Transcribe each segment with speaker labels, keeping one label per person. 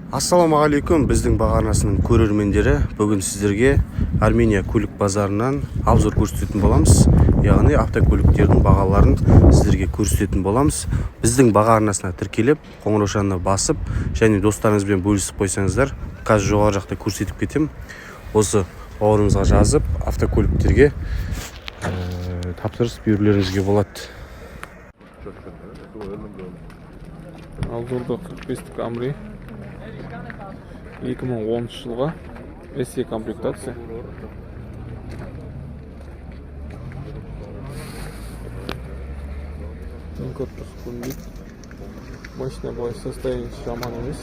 Speaker 1: Ассалаумағалейкум, біздің бағарнасының көрермендері. Бүгін сіздерге Армения көлік базарынан обзор көрсететін боламыз. Яғни автокөліктердің бағаларын сіздерге көрсететін боламыз. Біздің бағарнасына тіркеліп, қоңыраушаны басып, және достарыңызбен бөлісіп қойсаңыздар, қазір жоғары жақта көрсетіп кетем. Осы бауырымызға жазып, автокөліктерге тапсырыс берулеріңізге болады.
Speaker 2: Обзорда 45 Camry 2010 жылға SE комплектация. Инкорпус көмбейді. Машина былай состояниесі жаман емес.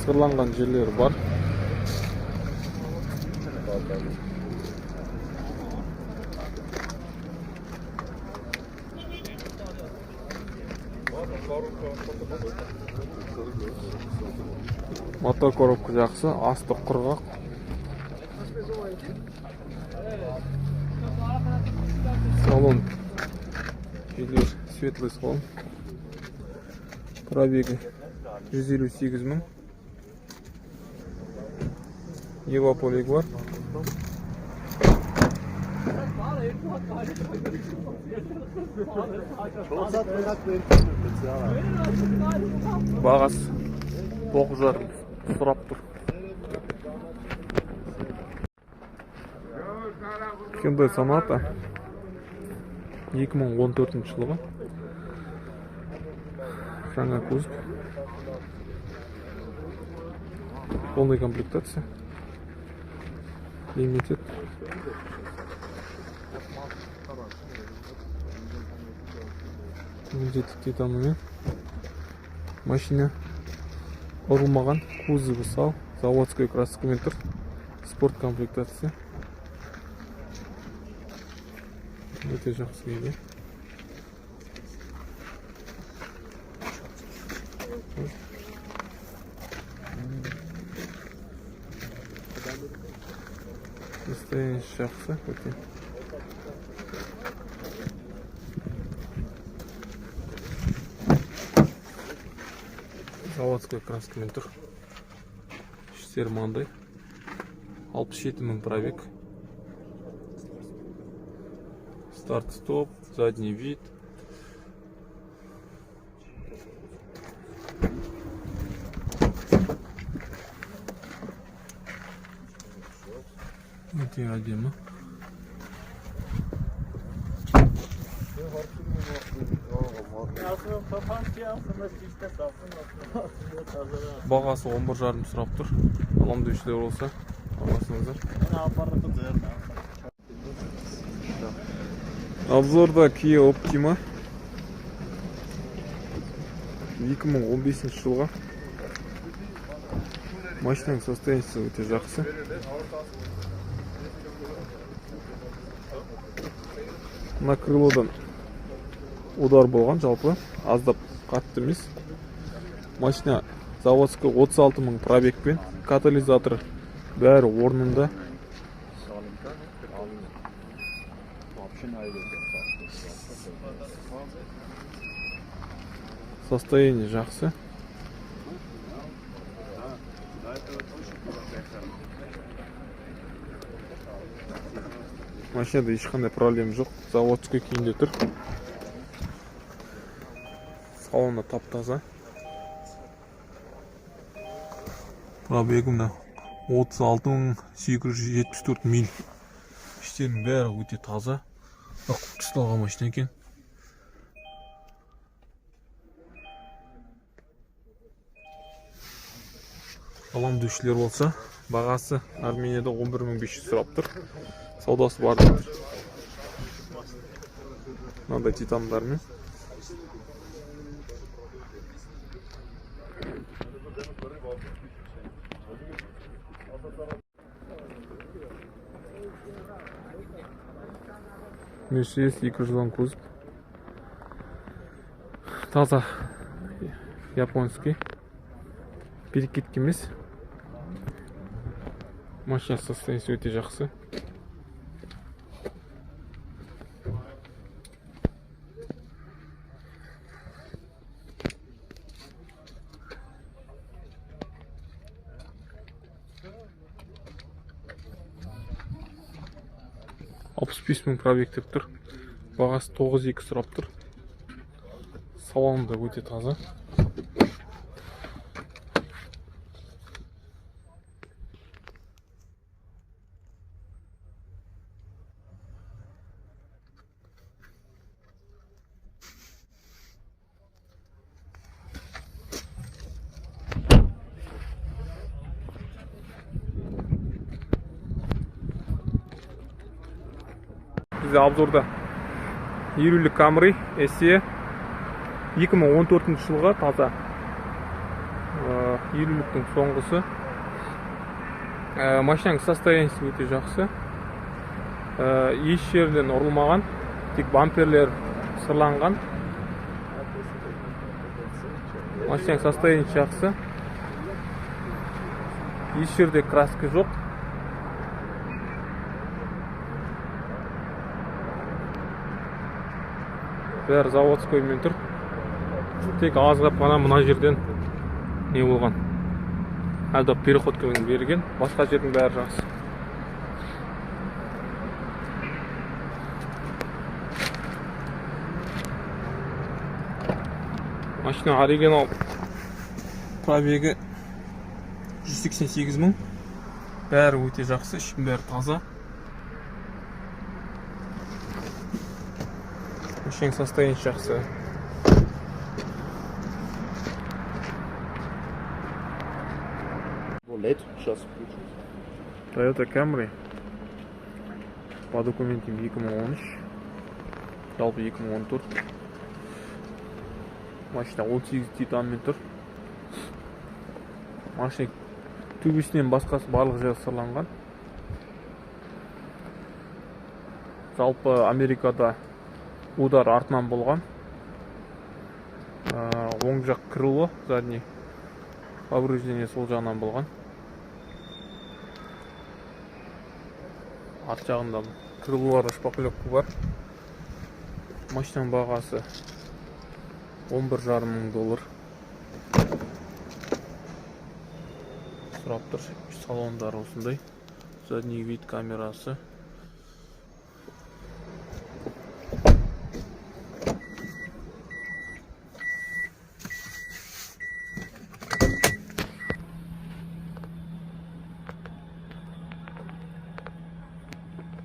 Speaker 2: Сырланған жерлері бар. Мотор коробка жақсы, асты құрғақ. Салон жерлер светлый салон. Пробегі 158 мың. Ева полиг бар. Бағасы 9,5 сұрап тұр. Hyundai Sonata 2014 жылғы. Жаңа кузов. Полная комплектация. Лимитед. Лимитед титанымен. Машина ұрылмаған, кузовы сау, заводской краскамен тұр. Спорт комплектация. Өте жақсы келді. Состояние жақсы, өте. Заводской краскамен тұр. Іштері маңдай. 67 мың пробег. Старт-стоп, задний вид. Өте әдемі. Бағасы 11,5 сұрап тұр. Аламдеушілер болса, аласыңыздар. Обзорда Kia Optima 2015 жылға. Машинаның состояниесі өте жақсы. Мына крылодан удар болған, жалпы аздап қатты емес. Машина заводской 36 мың пробегпен, катализатор бәрі орнында. Состояние жақсы. Машинада ешқандай проблем жоқ. Заводской күйінде тұр. Салоны тап-таза. Пробегі мына 36,874 миль. Іштерінің бәрі өте таза. Ұсталған машина екен. Аламдеушілер болса, бағасы Арменияда 11,500 сұрап тұр. Саудасы бар деп тұр. Мынандай титандармен. Мерседес 210 кузов. Таза японский. Перекетке емес. Машина состояниесі өте жақсы. 65 мың пробег деп тұр. Бағасы 9,2 сұрап тұр. Салоны да өте таза. Бізде обзорда елулік Camry SE 2014 жылға таза. Елуліктің соңғысы. Машинаның состояниесі өте жақсы. Еш жерден ұрылмаған, тек бамперлер сырланған. Машинаның состояниесі жақсы. Еш жерде краска жоқ. Бәрі заводской мен тұр. Тек азғап қана мына жерден не болған. Әлді переходкамен берген. Басқа жердің бәрі жақсы. Машина оригинал пробегі 188 мың. Бәрі өте жақсы, ішін бәрі таза. Машинаның состояниесі жақсы. Toyota Camry. По документам 2013. Жалпы 2014. Машина 18 титанмен тұр. Машина төбесінен басқасы барлық жері сырланған. Жалпы Америкада удар артынан болған. Оң жақ крыло, задний повреждение сол жағынан болған. Арт жағында крылолар шпаклевка бар. Машинаның бағасы $11,5 мың. Сұрап тұр. Салондары осындай. Задний вид камерасы.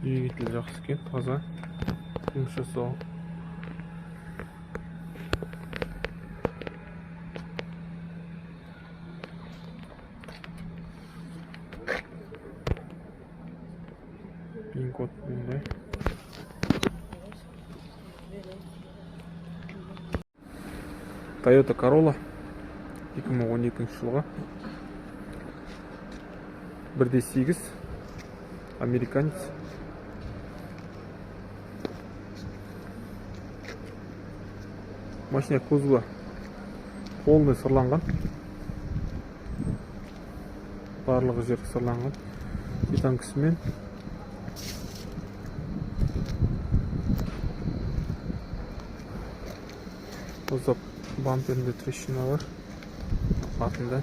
Speaker 2: Двигатель жақсы екен, таза. Жұмыс жасау. Пин-код бұндай. Toyota Corolla 2012 жылға 1.8 американец. Машина кузова полный сырланған. Барлығы жер сырланған. Титан кісімен. Ұзап бамперінде трещина бар. Артында.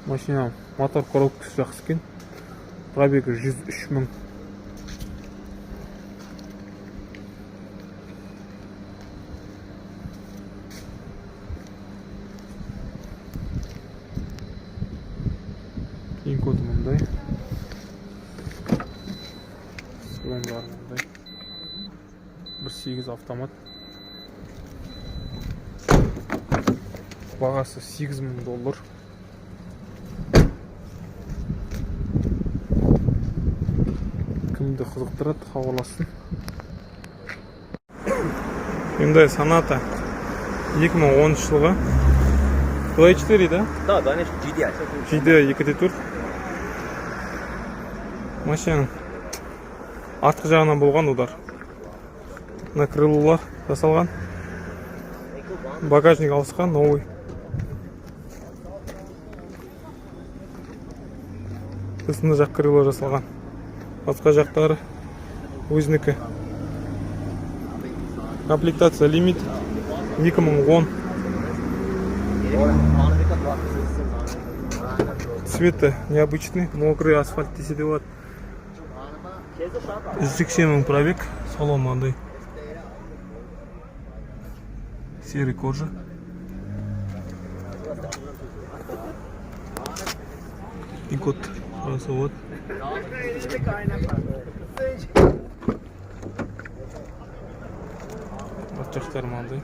Speaker 2: Машина мотор коробкасы жақсы екен. Пробегі 103 мың. Ең коды мұндай. Салон бар мұндай. 1.8 автомат. Бағасы $8,000. Кімді қызықтырады, хабарлассын. Hyundai Sonata 2010 жылғы. Play 4, да?
Speaker 3: Да, конечно, GDI.
Speaker 2: GDI 2.4. Машинаның артқы жағынан болған удар. Мына крылолар жасалған. Багажник ауысқан, новый. Үстінде жақ крыло жасалған. Басқа жақтары өзінікі. Комплектация лимит 2010. Цветы необычный, мокрый асфальт десе де болады. 180 мың пробег, салон мынандай. Серый кожа. И код сразу вот. Вот жақтары мынандай.